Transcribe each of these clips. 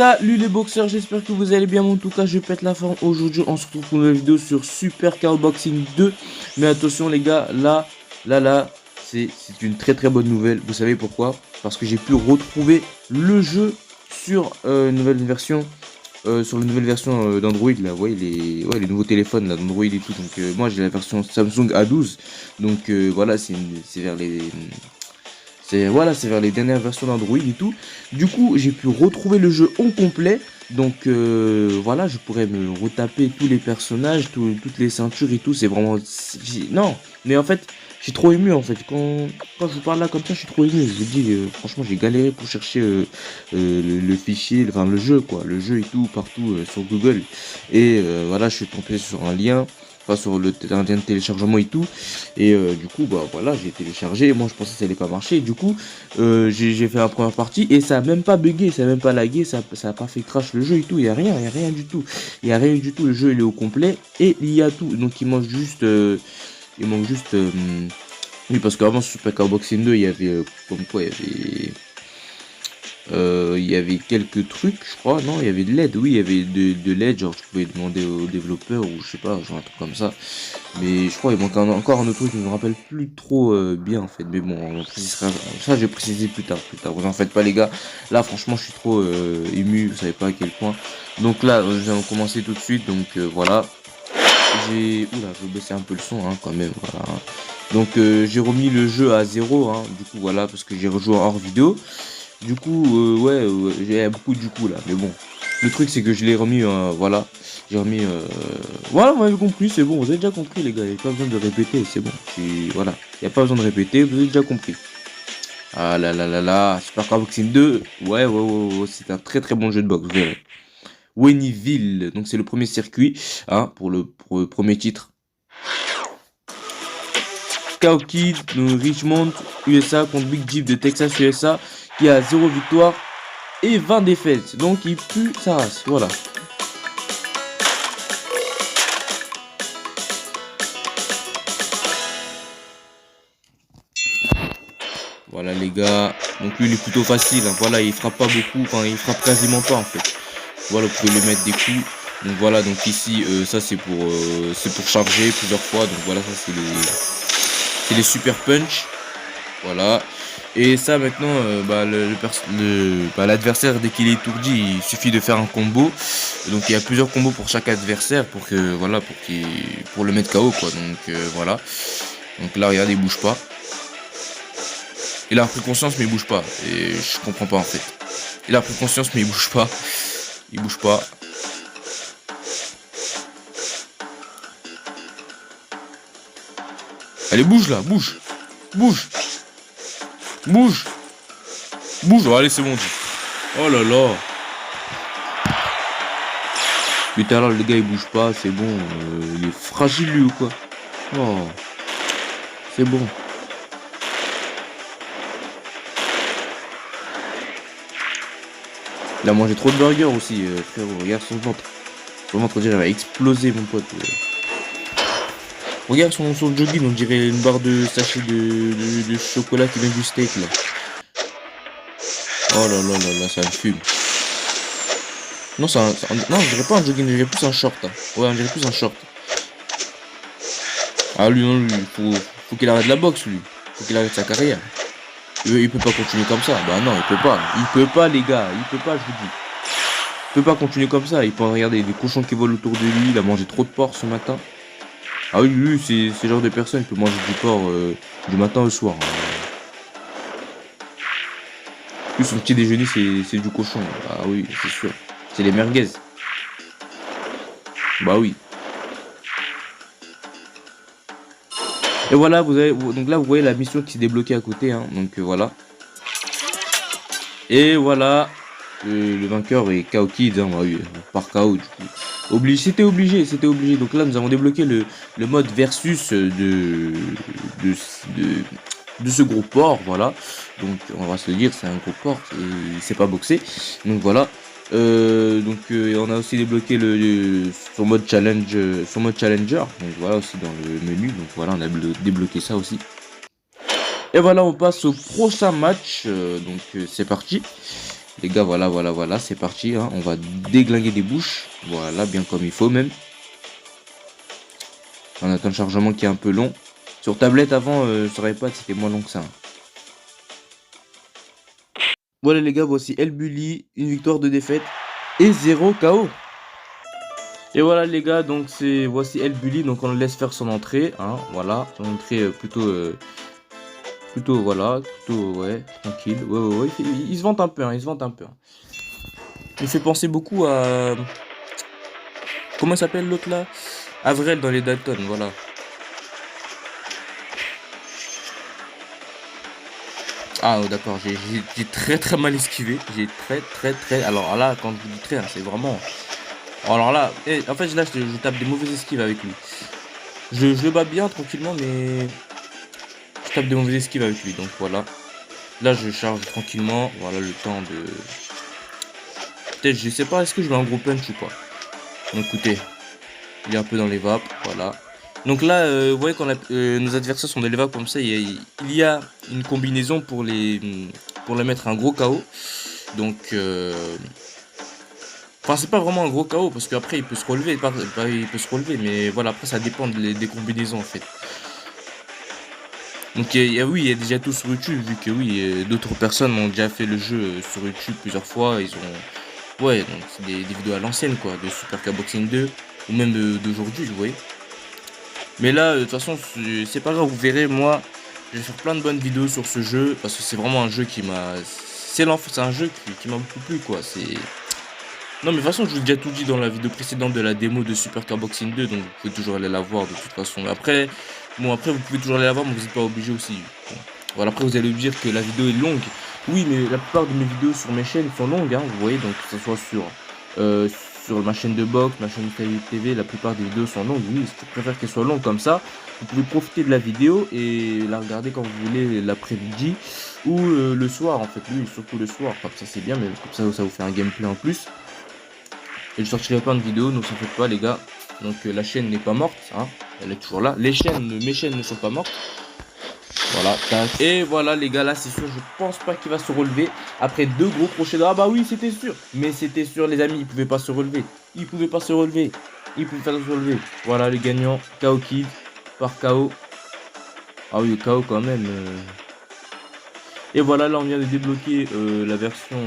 Salut les boxeurs, j'espère que vous allez bien. En tout cas, je pète la forme. Aujourd'hui, on se retrouve pour une nouvelle vidéo sur Super Car Boxing 2. Mais attention les gars, là, c'est une très bonne nouvelle. Vous savez pourquoi? Parce que j'ai pu retrouver le jeu sur une nouvelle version. Sur la nouvelle version d'Android là, ouais, les nouveaux téléphones là d'Android et tout. Donc moi j'ai la version Samsung A12. Donc voilà, c'est vers les c'est vers les dernières versions d'Android et tout. Du coup, j'ai pu retrouver le jeu en complet. Donc voilà, je pourrais me retaper tous les personnages, toutes les ceintures et tout. C'est vraiment... Non, mais en fait, je suis trop ému en fait. Quand je vous parle là comme ça, je suis trop ému. Je vous dis, franchement, j'ai galéré pour chercher le fichier, enfin le jeu quoi. Le jeu et tout, partout sur Google. Et voilà, je suis tombé sur un lien. Sur le lien de téléchargement et tout, et du coup bah voilà, j'ai téléchargé. Moi je pensais que ça allait pas marcher, et du coup j'ai fait la première partie et ça a même pas bugué, ça a même pas lagué, ça a pas fait crash le jeu et tout. Il y a rien du tout, le jeu il est au complet et il y a tout. Donc il manque juste oui, parce qu'avant sur Super Car Boxing 2 il y avait comme quoi il y avait quelques trucs, je crois. Non, il y avait de l'aide. Oui, il y avait de l'aide. Genre, tu pouvais demander aux développeurs ou je sais pas, genre un truc comme ça. Mais je crois qu'il manque encore un autre truc. Je me rappelle plus trop bien en fait. Mais bon, on précisera. Ça, je vais préciser plus tard. Vous en faites pas, les gars. Là, franchement, je suis trop ému. Vous savez pas à quel point. Donc là, je vais commencer tout de suite. Donc voilà. Oula, je vais baisser un peu le son hein, quand même. Voilà. Donc j'ai remis le jeu à 0. Hein, du coup, voilà, parce que j'ai rejoué hors vidéo. Du coup, ouais, j'ai beaucoup du coup là, mais bon. Le truc c'est que je l'ai remis, voilà. J'ai remis, voilà, vous avez compris, c'est bon, vous avez déjà compris les gars, il n'y a pas besoin de répéter, c'est bon. Voilà, il n'y a pas besoin de répéter, vous avez déjà compris. Ah là, Super Car Boxing 2, ouais, c'est un très bon jeu de boxe, vous verrez. Wennyville, donc c'est le premier circuit, hein, pour le premier titre. Cow Kid de Richmond, USA contre Big Jeep de Texas, USA, qui a 0 victoire et 20 défaites. Donc il pue sa race, voilà. Voilà les gars, donc lui il est plutôt facile, hein. Voilà, il frappe pas beaucoup, enfin il frappe quasiment pas en fait. Voilà, vous pouvez lui mettre des coups. Donc voilà, donc ici ça c'est pour charger plusieurs fois. Donc voilà, ça c'est les super punch. Voilà. Et ça maintenant, l'adversaire dès qu'il est étourdi, il suffit de faire un combo. Donc il y a plusieurs combos pour chaque adversaire pour que voilà pour le mettre KO quoi. Donc voilà. Donc là regardez, il bouge pas. Il a pris conscience mais il bouge pas. Et je comprends pas en fait. Il a pris conscience mais il bouge pas. Il bouge pas. Allez, bouge là, bouge. Bouge. Oh, allez, c'est bon. Oh là là. Putain, là, le gars, il bouge pas, c'est bon. Il est fragile, lui, ou quoi? Oh. C'est bon. Il a mangé trop de burgers aussi, frérot. Regarde son ventre. Son ventre, on dirait, il va exploser, mon pote. Regarde son jogging, on dirait une barre de sachet de chocolat qui vient du steak, là. Oh là, ça me fume. Non, non, je dirais pas un jogging, je dirais plus un short. Hein. Ouais, on dirait plus un short. Ah, lui, non, lui, faut qu'il arrête la boxe, lui. Faut qu'il arrête sa carrière. Il peut pas continuer comme ça. Bah non, il peut pas. Il peut pas, les gars. Il peut pas, je vous dis. Il peut pas continuer comme ça. Il peut regarder des cochons qui volent autour de lui. Il a mangé trop de porc ce matin. Ah oui, lui, c'est le genre de personne qui peut manger du porc du matin au soir. Plus son petit déjeuner, c'est du cochon. Ah oui, c'est sûr. C'est les merguez. Bah oui. Et voilà, donc là vous voyez la mission qui s'est débloquée à côté, hein, donc voilà. Et voilà, le vainqueur est KO Kid, hein, bah oui, par KO du coup. C'était obligé. Donc là nous avons débloqué le mode versus de ce gros porc, voilà. Donc on va se le dire, c'est un gros porc et il sait pas boxer. Donc voilà. On a aussi débloqué son mode challenger, donc voilà aussi dans le menu, donc voilà on a débloqué ça aussi. Et voilà, on passe au prochain match, c'est parti. Les gars, voilà, c'est parti. Hein. On va déglinguer des bouches. Voilà, bien comme il faut même. On attend le chargement qui est un peu long. Sur tablette avant, sur iPad, c'était moins long que ça. Voilà les gars, voici El Bulli, une victoire, 2 défaites et 0 KO. Et voilà les gars, donc voici El Bulli, donc on le laisse faire son entrée, hein, voilà, son entrée plutôt voilà, plutôt ouais, tranquille, ouais, il se vante un peu, hein, il se vante un peu. Hein. Il fait penser beaucoup à, comment s'appelle l'autre là? Avrel dans les Dalton, voilà. Ah d'accord, j'ai très mal esquivé, j'ai très, alors là, quand je vous dis très, hein, c'est vraiment... Alors là, en fait là je tape des mauvaises esquives avec lui. Je le bats bien tranquillement, mais je tape des mauvaises esquives avec lui, donc voilà. Là je charge tranquillement, voilà le temps de... Peut-être, je sais pas, est-ce que je mets un gros punch ou pas. Donc écoutez, il est un peu dans les vapes, voilà. Donc là, vous voyez quand nos adversaires sont dans les vapes comme ça, il y a une combinaison pour les mettre un gros KO. Donc, enfin c'est pas vraiment un gros KO parce qu'après il peut se relever, il peut se relever, mais voilà, après ça dépend des combinaisons en fait. Donc oui, il y a déjà tout sur YouTube, vu que oui, d'autres personnes ont déjà fait le jeu sur YouTube plusieurs fois, ils ont... Ouais, donc c'est des vidéos à l'ancienne quoi, de Super K-Boxing 2, ou même d'aujourd'hui, vous voyez. Mais là, de toute façon, c'est pas grave, vous verrez, moi, je vais faire plein de bonnes vidéos sur ce jeu, parce que c'est vraiment un jeu qui m'a... C'est un jeu qui m'a beaucoup plu quoi, c'est... Non mais de toute façon, je vous ai déjà tout dit dans la vidéo précédente de la démo de Super Boxing 2, donc vous pouvez toujours aller la voir de toute façon. Après, bon après vous pouvez toujours aller la voir, mais vous n'êtes pas obligé aussi. Bon. Voilà, après vous allez me dire que la vidéo est longue. Oui, mais la plupart de mes vidéos sur mes chaînes sont longues, hein, vous voyez, donc que ce soit sur ma chaîne de boxe, ma chaîne de TV, la plupart des vidéos sont longues. Oui, je préfère qu'elles soient longues comme ça. Vous pouvez profiter de la vidéo et la regarder quand vous voulez l'après-midi ou le soir en fait. Oui, surtout le soir, comme ça c'est bien, mais comme ça vous fait un gameplay en plus. Et je sortirai plein de vidéos, ne vous en faites pas les gars. Donc la chaîne n'est pas morte, hein. Elle est toujours là. Mes chaînes ne sont pas mortes. Voilà, tac. Et voilà les gars, là c'est sûr, je pense pas qu'il va se relever. Après 2 gros crochets de... Ah bah oui, c'était sûr. Mais c'était sûr les amis, il pouvait pas se relever. Il pouvait pas se relever. Il pouvait pas se relever. Voilà les gagnants. KO Kid par KO. Ah oui, KO quand même. Et voilà, là on vient de débloquer la version,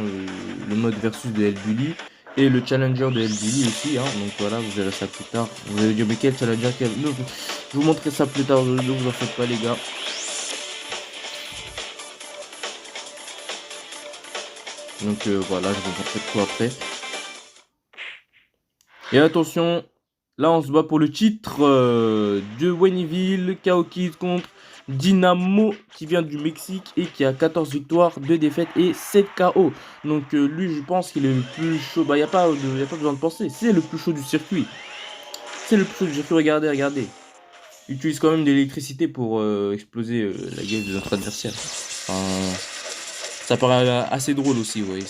le mode versus de El Bulli. Et le challenger de El Bulli aussi, hein. Donc voilà, vous verrez ça plus tard. Vous allez dire, mais quel challenger, Non, je vous montrerai ça plus tard, ne vous en faites pas les gars. Donc voilà, je vous montrerai tout après. Et attention, là on se bat pour le titre de Wayneville, KO Kid contre Dynamo qui vient du Mexique et qui a 14 victoires, 2 défaites et 7 KO. Donc lui je pense qu'il est le plus chaud. Bah y a pas besoin de penser, c'est le plus chaud du circuit. C'est le plus chaud du circuit, regardez. Il utilise quand même de l'électricité pour exploser la gueule de notre adversaire. Enfin, ça paraît assez drôle aussi, vous voyez.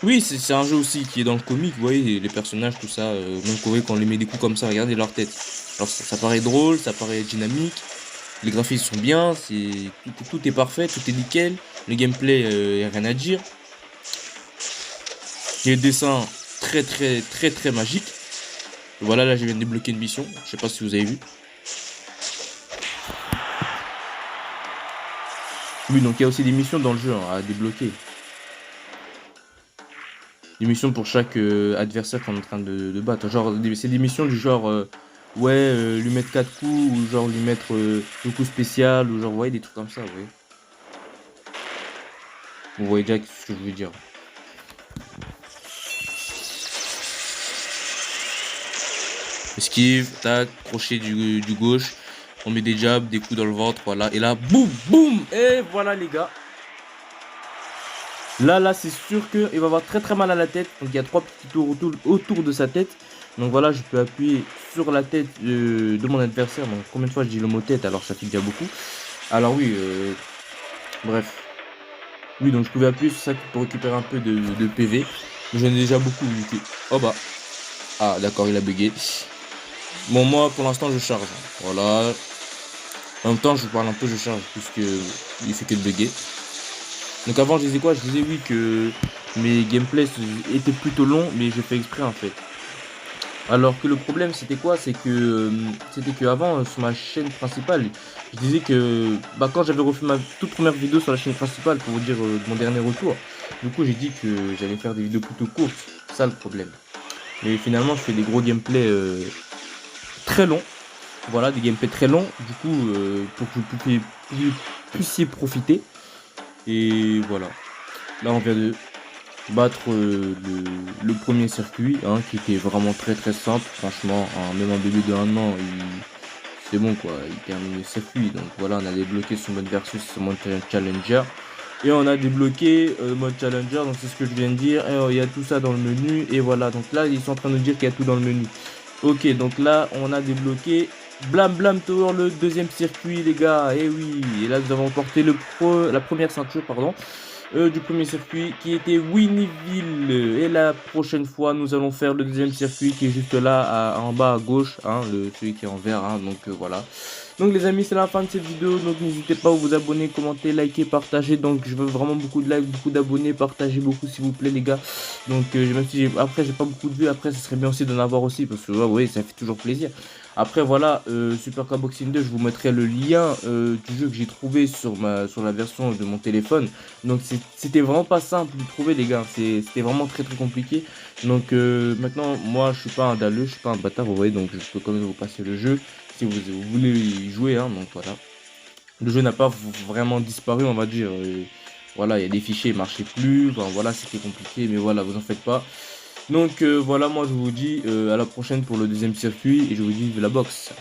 Oui, c'est un jeu aussi qui est dans le comique, vous voyez, les personnages, tout ça, même vous voyez quand on les met des coups comme ça, regardez leur tête. Alors ça paraît drôle, ça paraît dynamique, les graphismes sont bien, tout est parfait, tout est nickel, le gameplay, y a rien à dire. Les dessins très magiques. Voilà, là je viens de débloquer une mission, je sais pas si vous avez vu. Oui, donc il y a aussi des missions dans le jeu hein, à débloquer. Des missions pour chaque adversaire qu'on est en train de battre. Genre, c'est des missions du genre, lui mettre 4 coups, ou genre lui mettre un coup spécial, ou genre, ouais, des trucs comme ça, vous voyez. Vous voyez déjà ce que je veux dire. Esquive, tac, crochet du gauche. On met des jabs, des coups dans le ventre, voilà. Et là, boum, boum. Et voilà les gars. Là, c'est sûr qu'il va avoir très mal à la tête. Donc il y a 3 petits tours autour de sa tête. Donc voilà, je peux appuyer sur la tête de mon adversaire. Donc combien de fois je dis le mot tête, alors ça fait déjà beaucoup. Alors oui, bref. Oui, donc je pouvais appuyer sur ça pour récupérer un peu de PV. Mais j'en ai déjà beaucoup vu que... Oh bah. Ah d'accord, il a bugué. Bon, moi pour l'instant je charge. Voilà. En même temps, je parle un peu, je charge, puisque il fait que de bugger. Donc avant je disais quoi? Je disais oui que mes gameplays étaient plutôt longs, mais j'ai fait exprès en fait. Alors que le problème c'était quoi? C'était que avant sur ma chaîne principale, je disais que bah, quand j'avais refait ma toute première vidéo sur la chaîne principale pour vous dire mon dernier retour, du coup j'ai dit que j'allais faire des vidéos plutôt courtes, c'est ça le problème. Mais finalement je fais des gros gameplays très longs, voilà, des gameplays très longs, du coup pour que vous puissiez profiter. Et voilà, là on vient de battre le premier circuit, hein, qui était vraiment très très simple, franchement, hein, même un bébé de 1 an, c'est bon quoi, il termine le circuit, donc voilà, on a débloqué son mode versus, son mode challenger, et on a débloqué le mode challenger, donc c'est ce que je viens de dire, et il y a tout ça dans le menu, et voilà, donc là ils sont en train de nous dire qu'il y a tout dans le menu. Ok, donc là on a débloqué Blam Blam Tower, le deuxième circuit les gars, et oui, et là nous avons porté la première ceinture, pardon, du premier circuit qui était Winnieville. Et la prochaine fois, nous allons faire le deuxième circuit qui est juste là, en bas à gauche, hein, celui qui est en vert. Hein, donc voilà. Donc les amis, c'est la fin de cette vidéo. Donc n'hésitez pas à vous abonner, commenter, liker, partager. Donc je veux vraiment beaucoup de likes, beaucoup d'abonnés. Partagez beaucoup s'il vous plaît les gars. Donc même si après j'ai pas beaucoup de vues, après ce serait bien aussi d'en avoir aussi. Parce que ouais, ça fait toujours plaisir. Après voilà, Super Car Boxing 2, je vous mettrai le lien du jeu que j'ai trouvé sur la version de mon téléphone. Donc c'était vraiment pas simple de trouver les gars, c'était vraiment très très compliqué. Donc maintenant moi je suis pas un dalleux, je suis pas un bâtard, vous voyez, donc je peux quand même vous passer le jeu si vous voulez y jouer, hein, donc voilà. Le jeu n'a pas vraiment disparu, on va dire. Voilà, il y a des fichiers, ils marchaient plus, enfin, voilà, c'était compliqué, mais voilà, vous en faites pas. Donc voilà, moi je vous dis à la prochaine pour le deuxième circuit et je vous dis de la boxe.